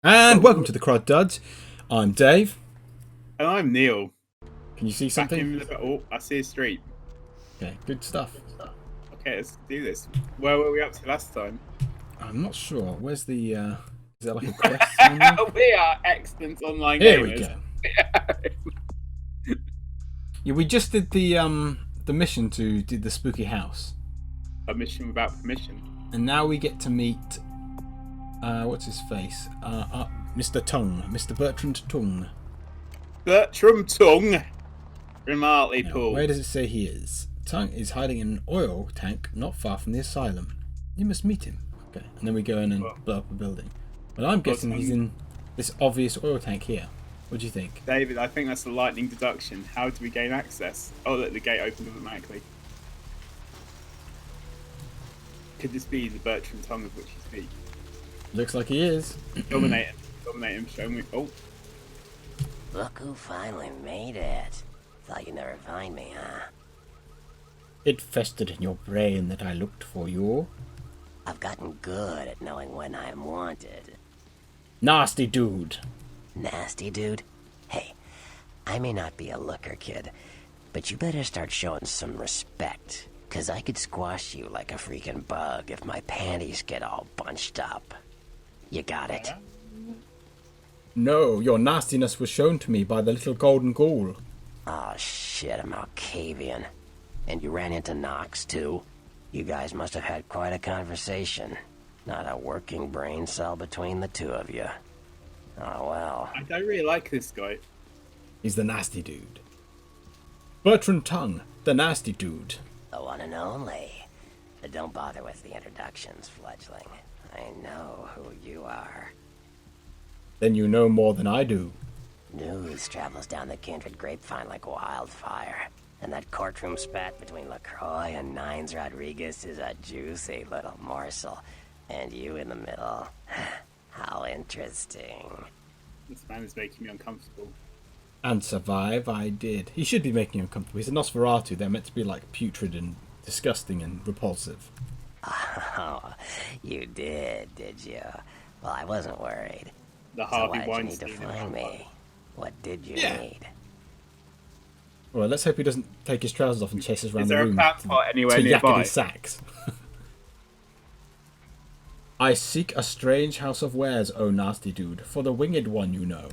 And welcome to the Crud Duds. I'm Dave. And I'm Neil. Can you see something? Oh, I see a street. Okay, good stuff. Okay, let's do this. Where were we up to last time? I'm not sure. Where's the? Is there like a quest menu? We are excellent online Here gamers. we go. Yeah, we just did the mission to do the spooky house. A mission without permission. And now we get to meet what's his face? Mr. Tongue, Mr. Bertrand Tongue. Bertram Tongue from Hartlepool. Where does it say he is? Tongue is hiding in an oil tank not far from the asylum. You must meet him. Okay, and then we go in and blow up a building. But I'm guessing he's in this obvious oil tank here. What do you think? David, I think that's a lightning deduction. How do we gain access? Oh, look, the gate opens automatically. Could this be the Bertram Tongue of which you speak? Looks like he is. Dominate him, show me. Oh. Look who finally made it. Thought you'd never find me, huh? It festered in your brain that I looked for you. I've gotten good at knowing when I'm wanted. Nasty dude. Nasty dude? Hey, I may not be a looker, kid, but you better start showing some respect, 'cause I could squash you like a freaking bug if my panties get all bunched up. You got it? No, your nastiness was shown to me by the little golden ghoul. Oh shit, I'm Alcavian. And you ran into Knox, too? You guys must have had quite a conversation. Not a working brain cell between the two of you. Oh well. I don't really like this guy. He's the nasty dude. Bertrand Tongue, the nasty dude. The one and only. But don't bother with the introductions, fledgling. I know who you are. Then you know more than I do. News travels down the kindred grapevine like wildfire. And that courtroom spat between LaCroix and Nines Rodriguez is a juicy little morsel. And you in the middle. How interesting. This man is making me uncomfortable. And survive I did. He should be making you uncomfortable. He's a Nosferatu. They're meant to be like putrid and disgusting and repulsive. Oh, you did you? Well, I wasn't worried. The So Harvey why'd you need to Weinstein. find me? What did you need? Well, let's hope he doesn't take his trousers off and chase us around Is the there a room plant pot anywhere to nearby? yakety sacks. I seek a strange house of wares, oh nasty dude, for the winged one you know.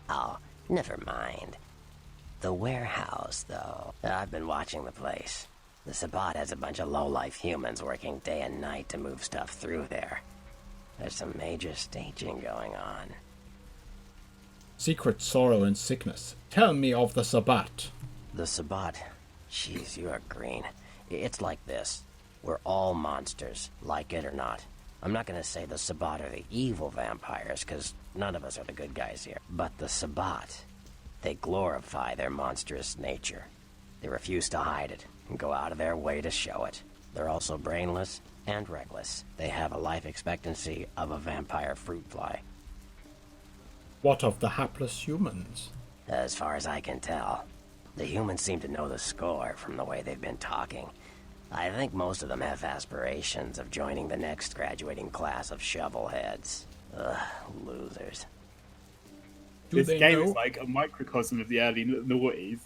Oh, never mind. The warehouse, though. I've been watching the place. The Sabbat has a bunch of low-life humans working day and night to move stuff through there. There's some major staging going on. Secret sorrow and sickness. Tell me of the Sabbat. The Sabbat. Jeez, you are green. It's like this. We're all monsters, like it or not. I'm not gonna say the Sabbat are the evil vampires, because none of us are the good guys here. But the Sabbat, they glorify their monstrous nature. They refuse to hide it, and go out of their way to show it. They're also brainless and reckless. They have a life expectancy of a vampire fruit fly. What of the hapless humans? As far as I can tell, the humans seem to know the score from the way they've been talking. I think most of them have aspirations of joining the next graduating class of shovelheads. Ugh, losers. Do This game is like a microcosm of the early noughties.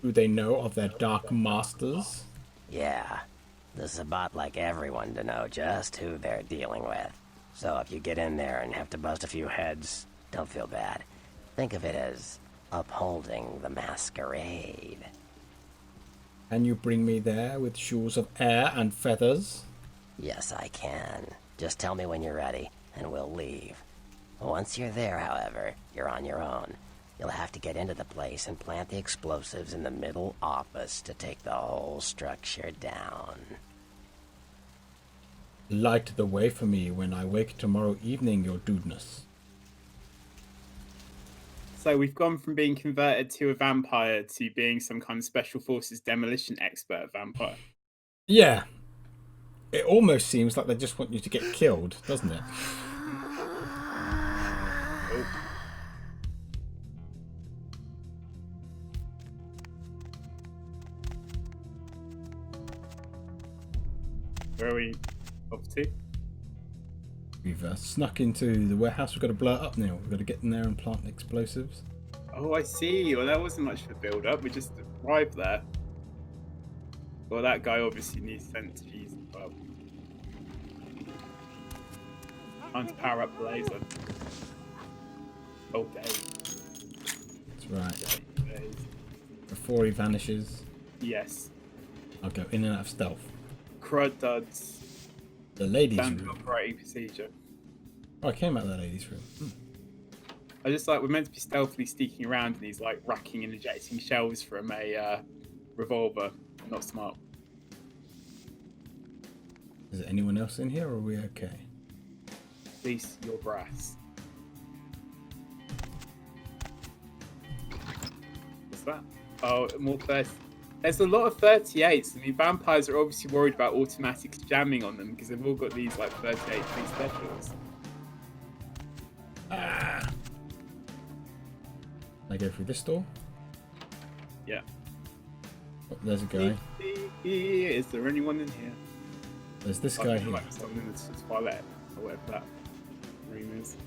Do they know of their dark masters? Yeah, the Sabbat like everyone to know just who they're dealing with. So if you get in there and have to bust a few heads, don't feel bad. Think of it as upholding the Masquerade. Can you bring me there with shoes of air and feathers? Yes, I can. Just tell me when you're ready, and we'll leave. Once you're there, however, you're on your own. You'll have to get into the place and plant the explosives in the middle office to take the whole structure down. Light the way for me when I wake tomorrow evening, your dudeness. So we've gone from being converted to a vampire to being some kind of special forces demolition expert vampire. Yeah. It almost seems like they just want you to get killed, doesn't it? Oh. Where are we off to? We've snuck into the warehouse. We've got to blow it up now. We've got to get in there and plant explosives. Oh, I see. Well, that wasn't much of a build-up. We just arrived there. Well, that guy obviously needs centrifuges as well. Time to power up the laser. Oh, day. That's right. Day. Before he vanishes, Yes. I'll go in and out of stealth. Crud duds. The ladies' Standard room. operating procedure. Oh, I came out of the ladies' room. I just like, we're meant to be stealthily sneaking around and he's like racking and ejecting shells from a revolver. Not smart. Is there anyone else in here, or are we okay? Release your brass. What's that? Oh, more 30. There's a lot of 38s. I mean, vampires are obviously worried about automatics jamming on them because they've all got these like 38 free specials. Ah! I go through this door. Yeah. Oh, there's a guy. Is there anyone in here? There's this guy here. Like someone in the toilet or whatever that room is.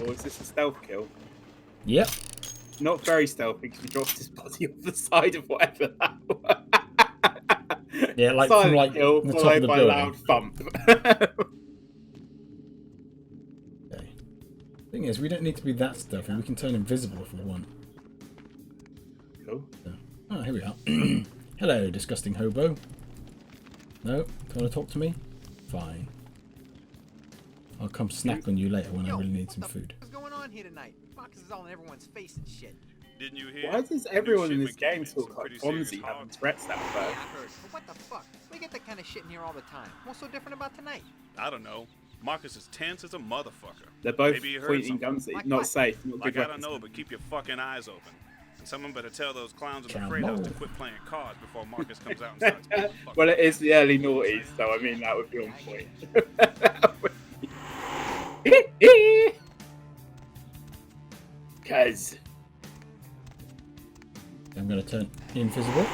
Or is this a stealth kill? Yep. Not very stealthy because he dropped his body off the side of whatever that was. Yeah, like Silent from like kill, the top of followed the by building. loud thump. Okay. Thing is, we don't need to be that stealthy. We can turn invisible if we want. Cool. So, oh, here we are. Hello, disgusting hobo. No? Don't want to talk to me? Fine. I'll come snack on you later when I really need some food. What's going on here tonight? Fox is all in everyone's face and shit. Didn't you hear? Why does everyone in this game talk like Fonzie having Tourette's that Yeah, first? I heard. But what the fuck? We get that kind of shit in here all the time. What's so different about tonight? I don't know. Marcus is tense as a motherfucker. They're both Maybe you heard pointing something. guns at you. Like Not what? safe. Not Like, good I don't weapons. know, but keep your fucking eyes open. And someone better tell those clowns in the Come freight house to on. quit playing cards before Marcus comes out and starts beating the fuck Well, out it is the early noughties, so I mean that would be on point. Cause I'm going to turn invisible.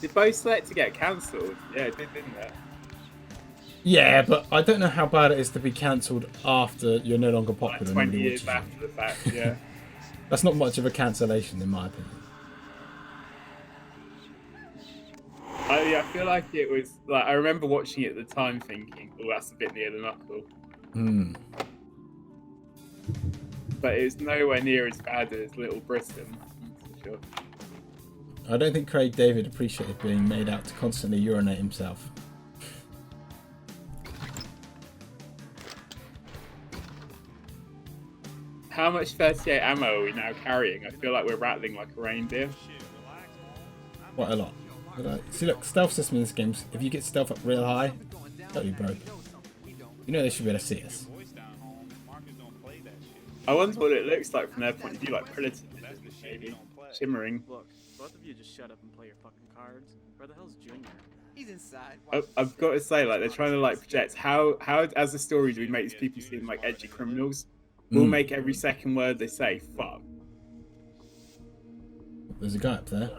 did both select to get cancelled? Yeah, it did, didn't it? Yeah, but I don't know how bad it is to be cancelled after you're no longer Like popular. 20 and nobody years watches you. after the fact, yeah. That's not much of a cancellation, in my opinion. I feel like it was like I remember watching it at the time, thinking, "Oh, that's a bit near the knuckle," Hmm. but it was nowhere near as bad as Little Britain. For sure. I don't think Craig David appreciated being made out to constantly urinate himself. How much 38 ammo are we now carrying? I feel like we're rattling like a reindeer. Quite a lot. But, see, look, stealth system in this game, if you get stealth up real high, totally broke. You know they should be able to see us. I wonder what it looks like from their point of view, like Predator, maybe shimmering. Look, both of you just shut up and play your fucking cards. Where the hell's Junior? He's inside. I've got to say, like they're trying to like project how as a story do we make these people seem like edgy criminals? We'll make every second word they say fuck. There's a guy up there.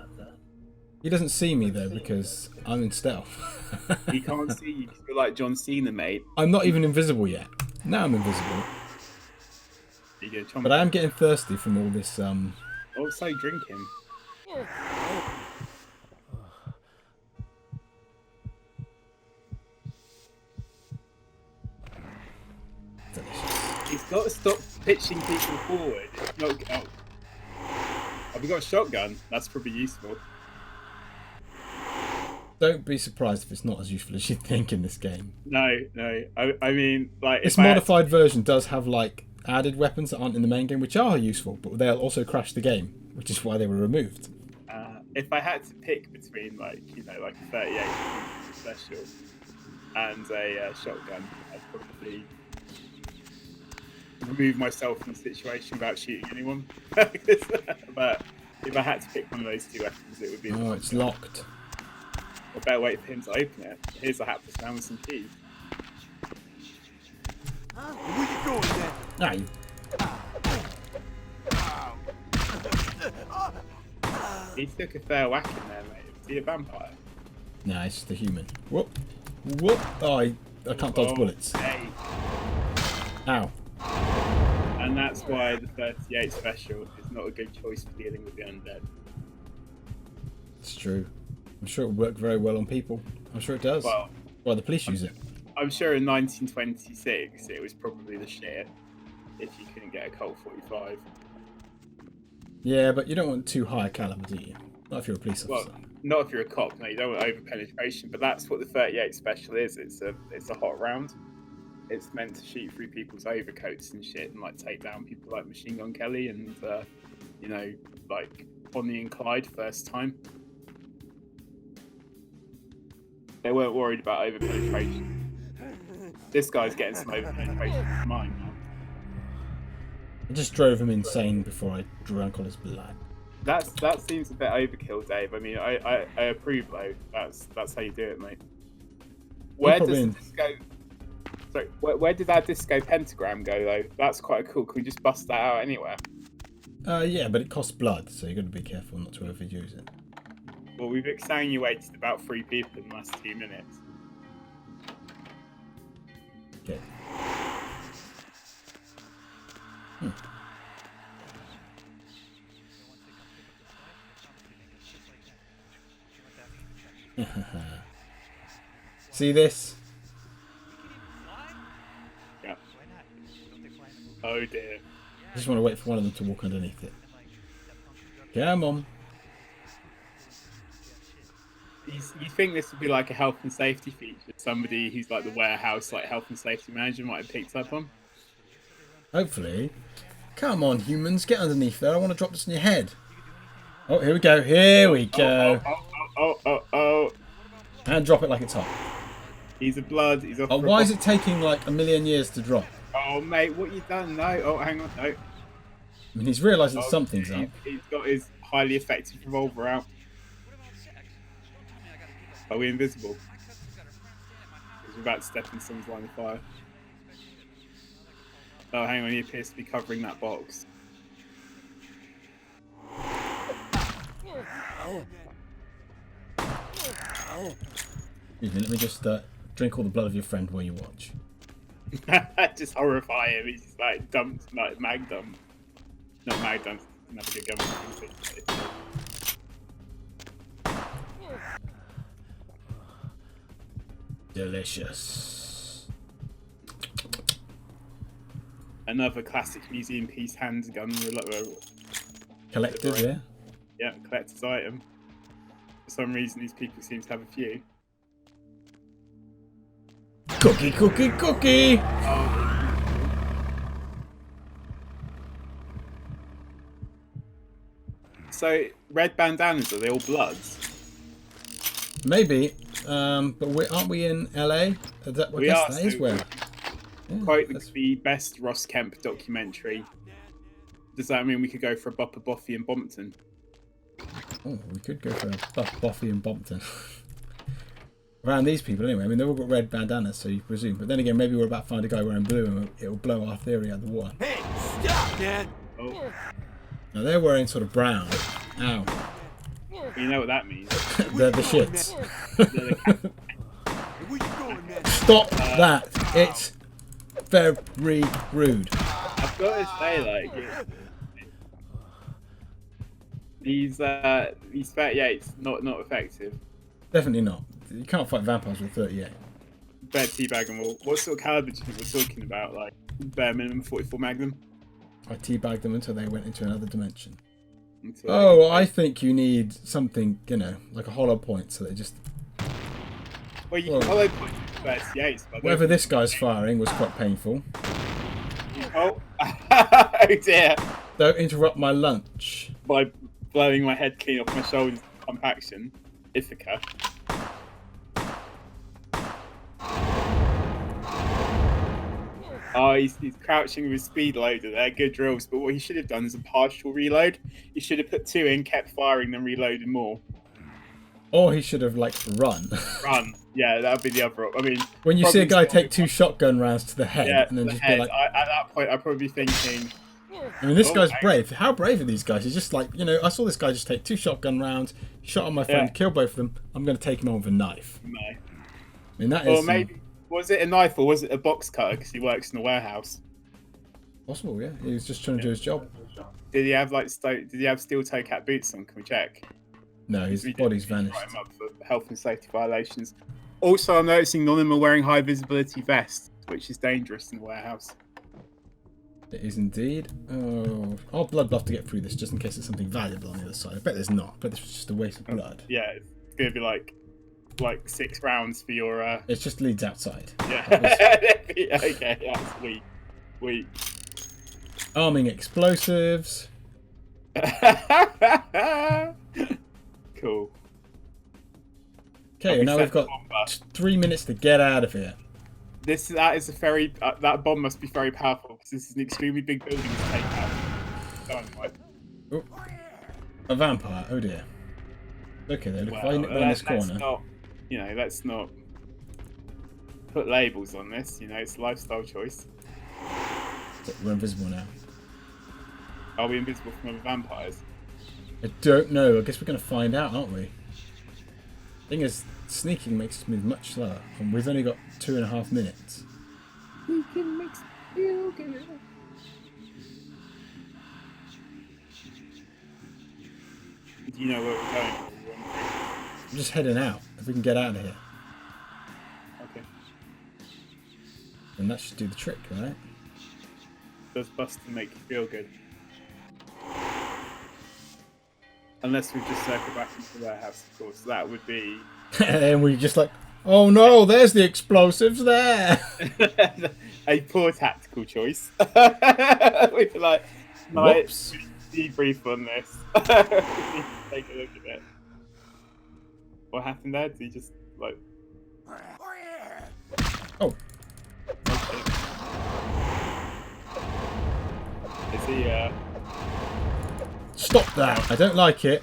He doesn't see me though because I'm in stealth. He can't see you. You're like John Cena, mate. I'm not even invisible yet. Now I'm invisible. You get a But I am getting thirsty from all this. Also drinking. Delicious. He's got to stop pitching people forward. It's not. Oh. Have we got a shotgun? That's probably useful. Don't be surprised if it's not as useful as you think in this game. No. I mean, like This if I had to- modified version does have like added weapons that aren't in the main game, which are useful, but they'll also crash the game, which is why they were removed. if I had to pick between like a 38 special and a shotgun, I'd probably remove myself from the situation without shooting anyone. But if I had to pick one of those two weapons, it would be. Oh, it's locked. I better wait for him to open it. Here's a hapless man with some keys. Where you going then? Ah, you... He took a fair whack in there, mate. Was he a vampire? Nah, it's just a human. Whoop. Whoop! Oh, I can't dodge bullets. Hey. Ow. And that's why the 38 special is not a good choice for dealing with the undead. It's true. I'm sure it would work very well on people. I'm sure it does. Well, the police use it. I'm sure in 1926 it was probably the shit if you couldn't get a Colt 45. Yeah, but you don't want too high a caliber, do you? Not if you're a police officer. Well, not if you're a cop. No, you don't want over penetration. But that's what the 38 special is. It's a hot round. It's meant to shoot through people's overcoats and shit, and like take down people like Machine Gun Kelly and you know, like Bonnie and Clyde first time. They weren't worried about over penetration. This guy's getting some over penetration from mine now. I just drove him insane before I drank all his blood. That seems a bit overkill, Dave. I mean, I approve though. That's how you do it, mate. Where does the disco? Sorry, where did that disco pentagram go though? That's quite cool. Can we just bust that out anywhere? Yeah, but it costs blood, so you got to be careful not to overuse it. Well, we've exsanguinated about 3 people in the last 2 minutes. Okay. See this? Yeah. Oh dear. I just want to wait for one of them to walk underneath it. Come on. You think this would be like a health and safety feature? Somebody who's like the warehouse, like health and safety manager, might have picked up on. Hopefully. Come on, humans, get underneath there. I want to drop this on your head. Oh, here we go. Here we go. Oh. And drop it like it's hot. He's a blood. He's off. Oh, why is it taking like a million years to drop? Oh, mate, what you done? No. Oh, hang on. No. I mean, he's realised that something's up. He's got his highly effective revolver out. Are we invisible? Because we're about to step in someone's line of fire. Oh, hang on. He appears to be covering that box. Excuse me, let me just drink all the blood of your friend while you watch. Just horrify him. He's just like dumped, like mag dump. Not mag dump. Never good gun. Delicious. Another classic museum piece handgun. Collected, yeah? Yeah, collector's item. For some reason, these people seem to have a few. Cookie, cookie, cookie! So, red bandanas, are they all bloods? Maybe, but aren't we in LA? That is where. Yeah, Quote the best Ross Kemp documentary. Does that mean we could go for a Bupper Boffy in Bompton? Oh, we could go for a Boffy in Bompton. Around these people, anyway. I mean, they've all got red bandanas, so you presume. But then again, maybe we're about to find a guy wearing blue and it'll blow our theory out of the water. Hey, stop, man! Oh. Now, they're wearing sort of brown. Ow. You know what that means. They're the shits. Stop that. It's very rude. I've got to say, like, these 38s not effective. Definitely not. You can't fight vampires with 38. Better teabag them all. What sort of caliber do you think we're talking about? Like, bare minimum 44 Magnum? I teabagged them until they went into another dimension. Until I think you need something, you know, like a hollow point, so they just... Well, you can hollow point 38s. Whatever this guy's firing was quite painful. Oh. Oh dear. Don't interrupt my lunch. By blowing my head clean off my shoulders, compaction. Ithaca. Oh, he's crouching with his speed loader there. Good drills. But what he should have done is a partial reload. He should have put 2 in, kept firing, then reloaded more. Or he should have, like, run. Run. Yeah, that would be the other. I mean, when you see a guy take 2 shotgun rounds to the head, yeah, and then the just head. be like... At that point, I'd probably be thinking... I mean, this guy's brave. How brave are these guys? He's just like, you know, I saw this guy just take 2 shotgun rounds, shot on my friend, kill both of them. I'm going to take him on with a knife. No. I mean, that is. Or maybe was it a knife or was it a box cutter? Because he works in a warehouse. Possible, yeah. He was just trying to do his job. Did he have Did he have steel toe cap boots on? Can we check? No, his body's vanished. Write him up for health and safety violations. Also, I'm noticing none of them are wearing high visibility vests, which is dangerous in the warehouse. It is indeed. Oh, I'll blood buff to get through this, just in case there's something valuable on the other side. I bet there's not. I bet this was just a waste of blood. Yeah, it's gonna be like 6 rounds for your. It just leads outside. Yeah. Okay, that's weak. Arming explosives. Cool. Okay, now we've got 3 minutes to get out of here. That is a very that bomb must be very powerful because this is an extremely big building to take out. Dynamite. Oh, a vampire. Oh dear. Okay, they're fighting it around this corner. Let's not put labels on this. It's a lifestyle choice. We're invisible now. Are we invisible from other vampires? I don't know. I guess we're going to find out, aren't we? Thing is, sneaking makes us move much slower, and we've only got 2.5 minutes. Sneaking makes you feel good. Do you know where we're going? I'm just heading out. If we can get out of here, Okay. then that should do the trick, right? Does busting make you feel good? Unless we just circle back into the warehouse, of course. That would be... And we just like, oh no, there's the explosives there! a poor tactical choice. We'd be like, Whoops. Debrief on this. Take a look at it. What happened there? Did he just, like... Oh. Okay. Is he, Stop that! I don't like it,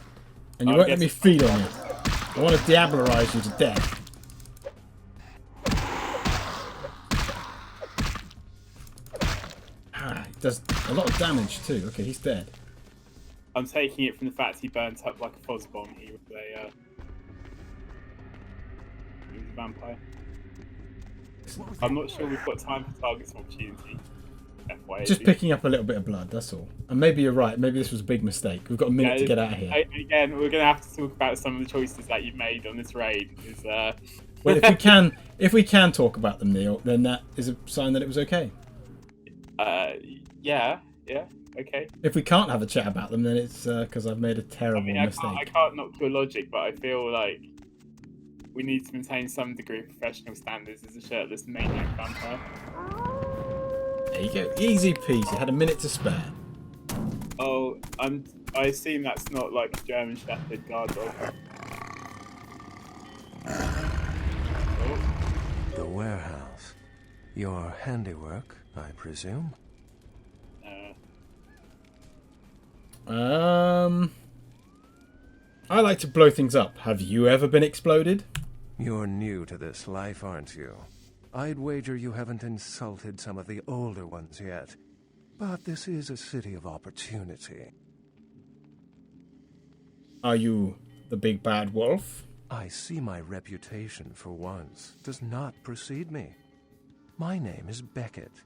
and you won't let me feed on it. I want to diabolise you to death. Ah, he does a lot of damage too. Okay, he's dead. I'm taking it from the fact he burnt up like a fuzz bomb. He was a vampire. I'm not sure we've got time for targets of opportunity. Just picking up a little bit of blood, that's all. And maybe you're right, maybe this was a big mistake. We've got a minute to get out of here. Again, we're going to have to talk about some of the choices that you've made on this raid. Well, if we can talk about them, Neil, then that is a sign that it was okay. Yeah, okay. If we can't have a chat about them, then it's because I've made a terrible mistake. I can't knock your logic, but I feel like we need to maintain some degree of professional standards as a shirtless maniac vampire. There you go, easy peasy. Had a minute to spare. Oh, I assume that's not like a German Shepherd guard dog. The warehouse. Your handiwork, I presume? I like to blow things up. Have you ever been exploded? You're new to this life, aren't you? I'd wager you haven't insulted some of the older ones yet. But this is a city of opportunity. Are you the big bad wolf? I see my reputation, for once, does not precede me. My name is Beckett.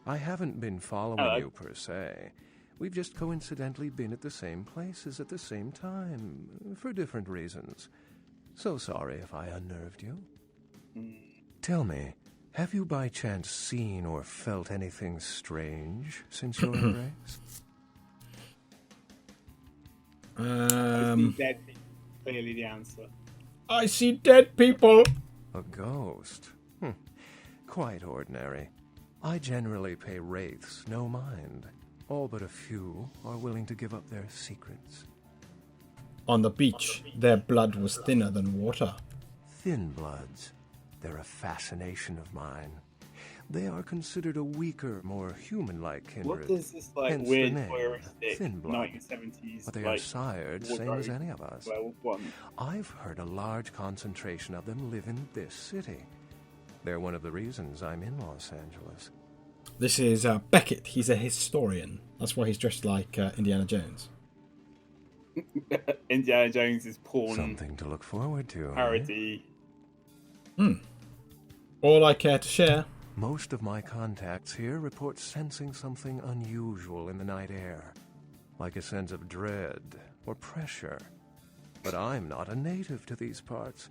I haven't been following you, per se. We've just coincidentally been at the same places at the same time, for different reasons. So sorry if I unnerved you. Tell me, have you by chance seen or felt anything strange since your embrace? Dead people. Clearly the answer. I see dead people. A ghost? Quite ordinary. I generally pay wraiths no mind. All but a few are willing to give up their secrets. On the beach, their blood was thinner than water. Thin bloods. They're a fascination of mine. They are considered a weaker, more human-like kindred. What does this Hence weird the name, voyeuristic thin blood. 1970s But they are sired same as any of us. I've heard a large concentration of them live in this city. They're one of the reasons I'm in Los Angeles. This is Beckett. He's a historian. That's why he's dressed like Indiana Jones. Indiana Jones is porn. Something to look forward to. Parody. All I care to share. Most of my contacts here report sensing something unusual in the night air, like a sense of dread or pressure. But I'm not a native to these parts,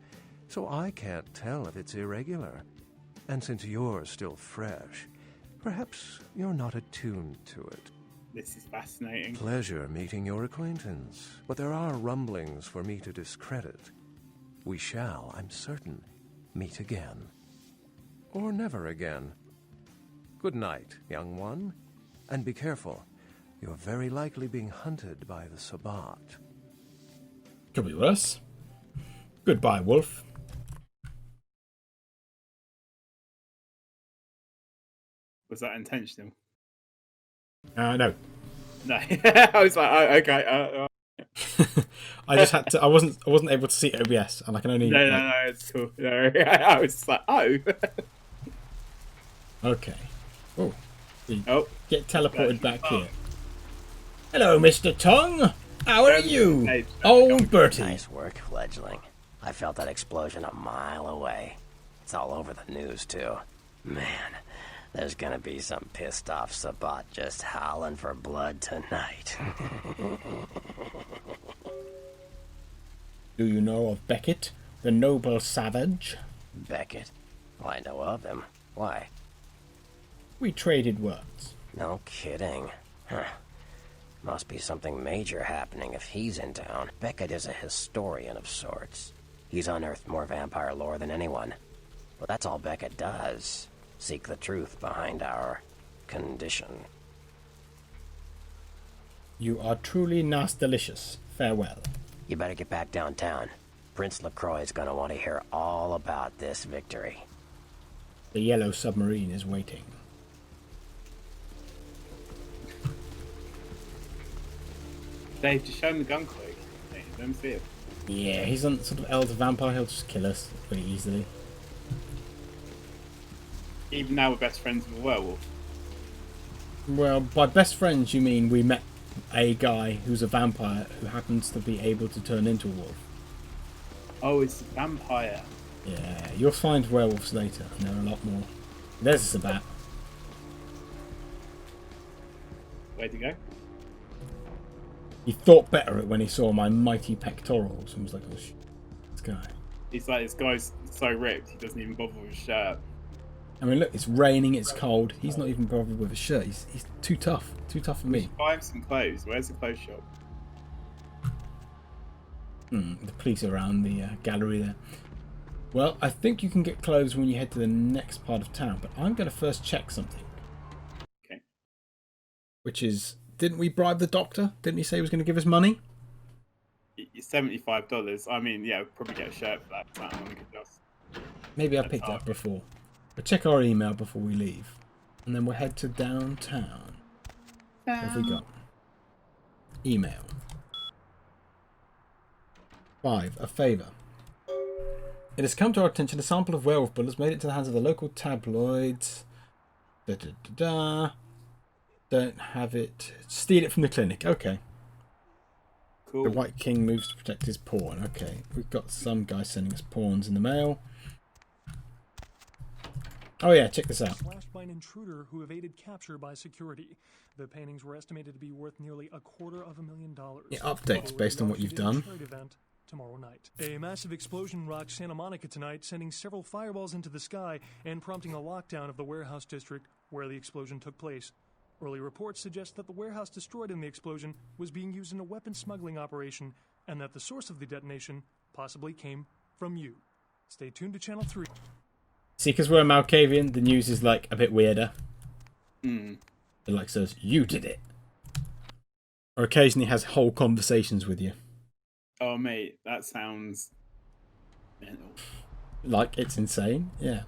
so I can't tell if it's irregular. And since you're still fresh, perhaps you're not attuned to it. This is fascinating. Pleasure meeting your acquaintance, but there are rumblings for me to discredit. We shall, I'm certain, meet again. Or never again. Good night, young one. And be careful. You're very likely being hunted by the Sabbat. Could be worse. Goodbye, Wolf. Was that intentional? No. No. I was like, oh, okay. I just had to. I wasn't able to see OBS, and I can only. No, it's cool. No, I was just like, oh. Okay. Oh. Oh. Get teleported back here. Hello, Mr. Tongue. How are you? Oh, Bertie. Nice work, fledgling. I felt that explosion a mile away. It's all over the news, too. Man, there's gonna be some pissed off Sabbat just howling for blood tonight. Do you know of Beckett, the noble savage? Beckett? Well, I know of him. Why? We traded words. No kidding. Huh. Must be something major happening if he's in town. Beckett is a historian of sorts. He's unearthed more vampire lore than anyone. But that's all Beckett does. Seek the truth behind our condition. You are truly nasty-delicious. Farewell. You better get back downtown. Prince LaCroix's gonna want to hear all about this victory. The yellow submarine is waiting. Dave, just show him the gun quick. Let him see it. Yeah, he's on sort of elder vampire. He'll just kill us pretty easily. Even now we're best friends with a werewolf. Well, by best friends you mean we met a guy who's a vampire who happens to be able to turn into a wolf. Oh, it's a vampire. Yeah, you'll find werewolves later, and there are a lot more. There's a Sabbat. Where'd he go? He thought better when he saw my mighty pectorals and was like, oh shit, this guy. He's like, this guy's so ripped, he doesn't even bother with his shirt. I mean, look, it's raining, it's cold. He's not even bothered with his shirt. He's too tough. Too tough for me. Buy him some clothes. Where's the clothes shop? The police are around the gallery there. Well, I think you can get clothes when you head to the next part of town, but I'm going to first check something. Okay. Which is, didn't we bribe the doctor? Didn't he say he was going to give us money? $75. I mean, yeah, we'll probably get a shirt for that. Something we could just... Maybe I picked that before. But check our email before we leave. And then we'll head to downtown. What have we got? Email. 5. A favour. It has come to our attention a sample of werewolf blood has made it to the hands of the local tabloids. Don't have it. Steal it from the clinic. Okay. Cool. The White King moves to protect his pawn. Okay. We've got some guy sending us pawns in the mail. Oh yeah, check this out. Slashed by an intruder who evaded capture by security. The paintings were estimated to be worth nearly $250,000. It updates based on what you've done. Event tomorrow night. A massive explosion rocked Santa Monica tonight, sending several fireballs into the sky and prompting a lockdown of the warehouse district where the explosion took place. Early reports suggest that the warehouse destroyed in the explosion was being used in a weapon smuggling operation and that the source of the detonation possibly came from you. Stay tuned to Channel 3. See, because we're a Malkavian, the news is like a bit weirder. Mm. It like says, you did it. Or occasionally has whole conversations with you. Oh, mate, that sounds mental. Like it's insane, yeah.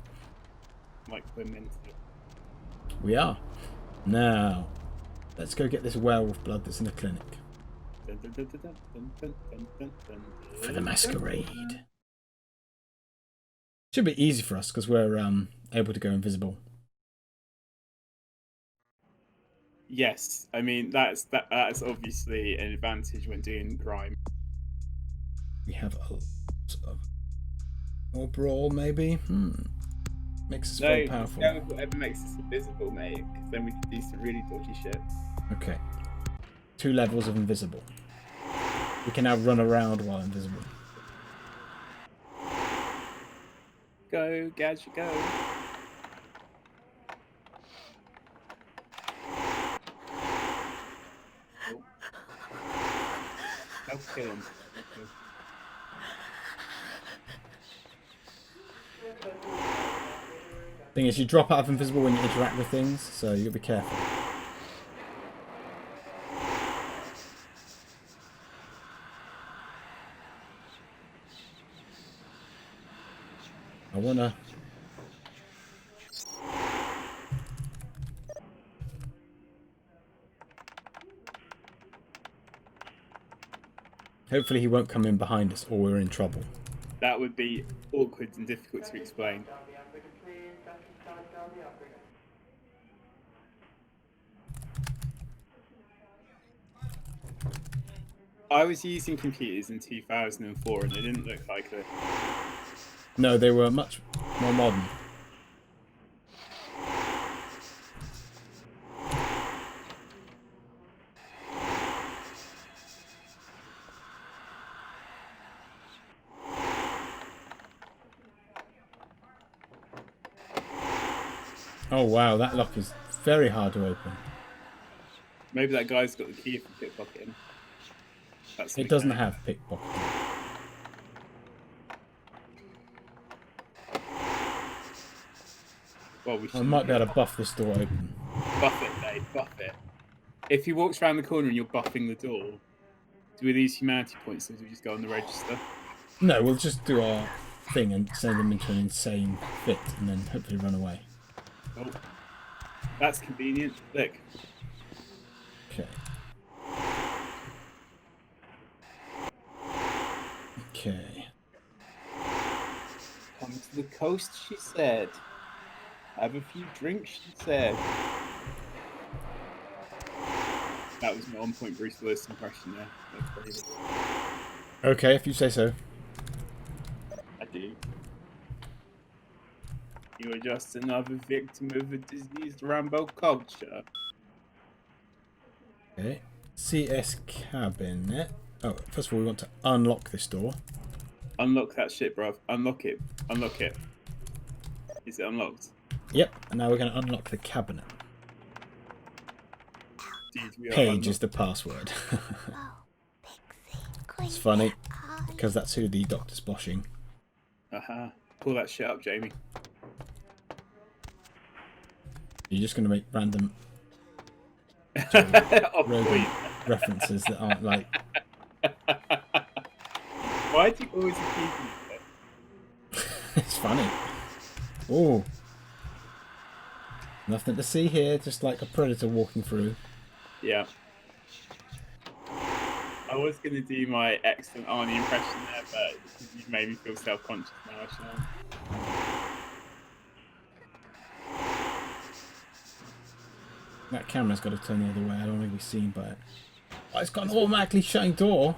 Like we're mental. We are. Now, let's go get this werewolf blood that's in the clinic. For the Masquerade. Should be easy for us because we're able to go invisible. Yes, I mean that's obviously an advantage when doing crime. We have a lot of more brawl, maybe. Makes us No, very just powerful. go with whatever makes us invisible, mate. Because then we can do some really dodgy shit. Okay. 2 levels of invisible. We can now run around while invisible. Go, Gadget, go. Oh. Help kill him. Thing is, you drop out of invisible when you interact with things, so you gotta be careful. I wanna... Hopefully he won't come in behind us or we're in trouble. That would be awkward and difficult to explain. I was using computers in 2004 and they didn't look like this. No, they were much more modern. Oh wow, that lock is very hard to open. Maybe that guy's got the key for pickpocketing. That's It doesn't have pickpocketing. Well, we I might be able to buff this door open. Buff it, Dave, buff it. If he walks around the corner and you're buffing the door, do we lose humanity points or do we just go on the register? No, we'll just do our thing and send them into an insane fit and then hopefully run away. Oh, that's convenient. Look. Okay. Okay. Come to the coast, she said. Have a few drinks, she said. That was my on-point Bruce Willis impression there. That's pretty good. Okay, if you say so. I do. You are just another victim of a diseased Rambo culture. Okay. CS cabinet. Oh, first of all, we want to unlock this door. Unlock that shit, bruv. Unlock it. Unlock it. Is it unlocked? Yep, and now we're going to unlock the cabinet. Dude, we are Page unlocked. is the password. It's funny, because that's who the doctor's boshing. Uh-huh. Pull that shit up, Jamie. You're just going to make random rogue references that aren't like... Why do you always accuse me of that? It's funny. Oh. Nothing to see here, just like a predator walking through. Yeah. I was going to do my excellent Arnie impression there, but you've made me feel self-conscious now, I shall. That camera's got to turn the other way, I don't want to be seen by it. Oh, it's got an automatically shutting door.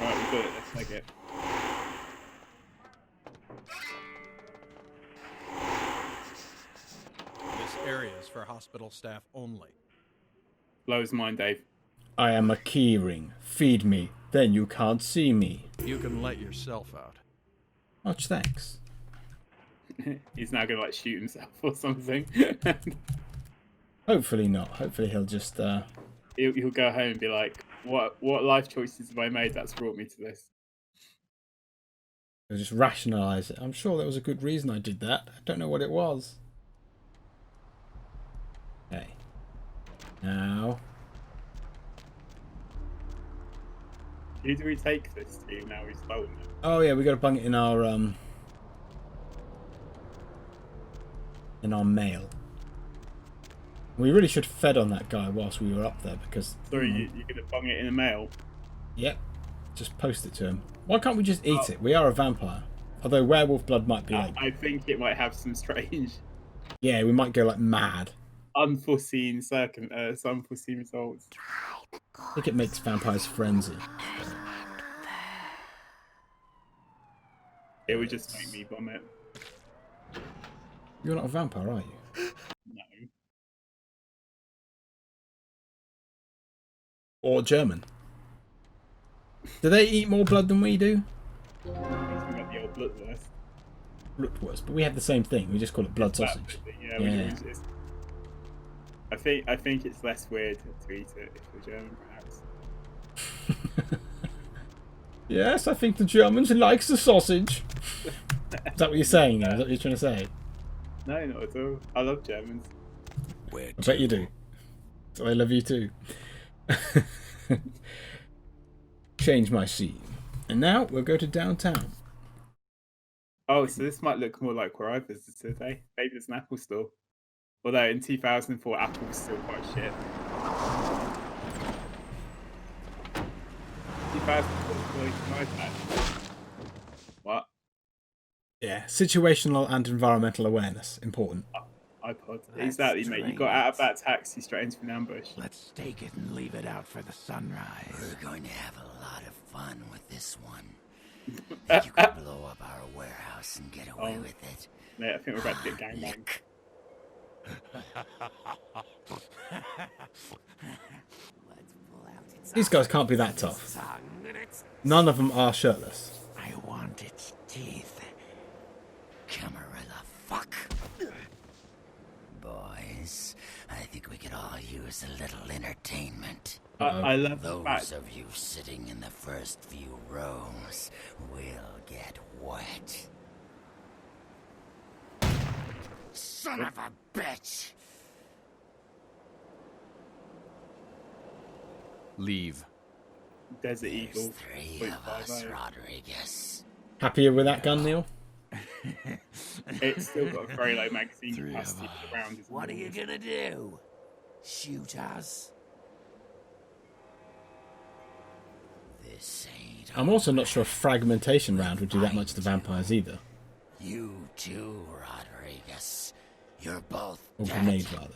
Right, we got it, let's take it. This area is for hospital staff only. Blows mine, Dave. I am a keyring. Feed me, then you can't see me. You can let yourself out. Much thanks. He's now going to like shoot himself or something. Hopefully not. Hopefully he'll just... He'll go home and be like, what life choices have I made that's brought me to this? He'll just rationalise it. I'm sure there was a good reason I did that. I don't know what it was. Okay. Now... Who do we take this to now we've stolen it? Oh yeah, we got to bung it in our mail. We really should have fed on that guy whilst we were up there because... Sorry, you're going to bung it in the mail? Yep. Just post it to him. Why can't we just eat it? We are a vampire. Although werewolf blood might be like... I think it might have some strange... Yeah, we might go like mad. Unforeseen unforeseen results. I think it makes vampires frenzy. It would just make me vomit. You're not a vampire, are you? No. Or German? Do they eat more blood than we do? We got the old bloodlust. Blutwurst, but we have the same thing. We just call it blood sausage. Yeah. We always just... I think it's less weird to eat it if we're German, perhaps. Yes, I think the Germans likes the sausage. Is that what you're saying now? Is that what you're trying to say? No, not at all. I love Germans. I bet you do. So I love you too. Change my scene. And now we'll go to downtown. Oh, so this might look more like where I visited today. Maybe it's an Apple store. Although in 2004, Apple was still quite shit. 2004 was an iPad. What? Yeah, situational and environmental awareness. Important. iPod. Exactly, mate. You got out of that taxi straight into an ambush. Let's take it and leave it out for the sunrise. We're going to have a lot of fun with this one. If you could blow up our warehouse and get away with it. Mate, I think we're about to get gangbanged. These guys can't be that tough. None of them are shirtless. I want its teeth. Camarilla fuck. Boys, I think we could all use a little entertainment. I love those of you sitting in the first few rows will get wet. Son of a bitch! Leave. Desert Eagle. Three of us, Rodriguez. Happier with that gun, Neil? It's still got a very low magazine capacity for the round. What are you gonna do? Shoot us? This ain't. I'm also not sure a fragmentation round would do that much to vampires either. You too, Rodriguez. You're both Or dead. grenade, rather.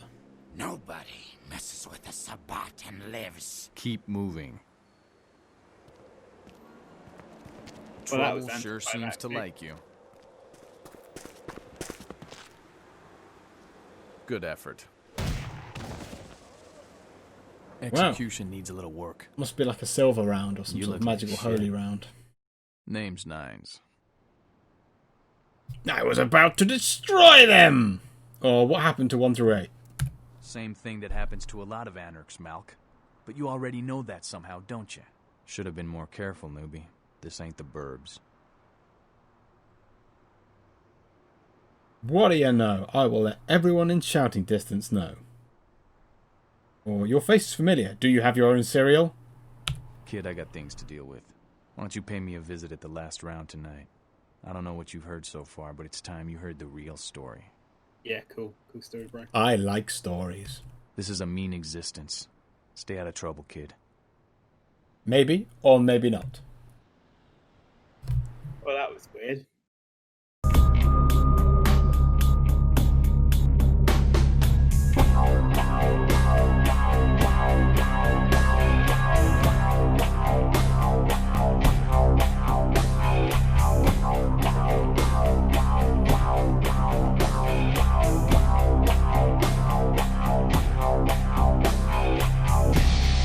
Nobody messes with the Sabbat and lives. Keep moving. Well, that Trouble was sure seems to like you. Good effort. Execution needs a little work. Must be like a silver round or some You sort of look like magical shit. holy round. Name's Nines. I was about to destroy them! Or what happened to 1 through 8? Same thing that happens to a lot of anarchs, Malk. But you already know that somehow, don't you? Should have been more careful, newbie. This ain't the burbs. What do you know? I will let everyone in shouting distance know. Or, your face is familiar. Do you have your own cereal? Kid, I got things to deal with. Why don't you pay me a visit at the last round tonight? I don't know what you've heard so far, but it's time you heard the real story. Yeah, cool. Cool story, bro. I like stories. This is a mean existence. Stay out of trouble, kid. Maybe, or maybe not. Well, that was weird.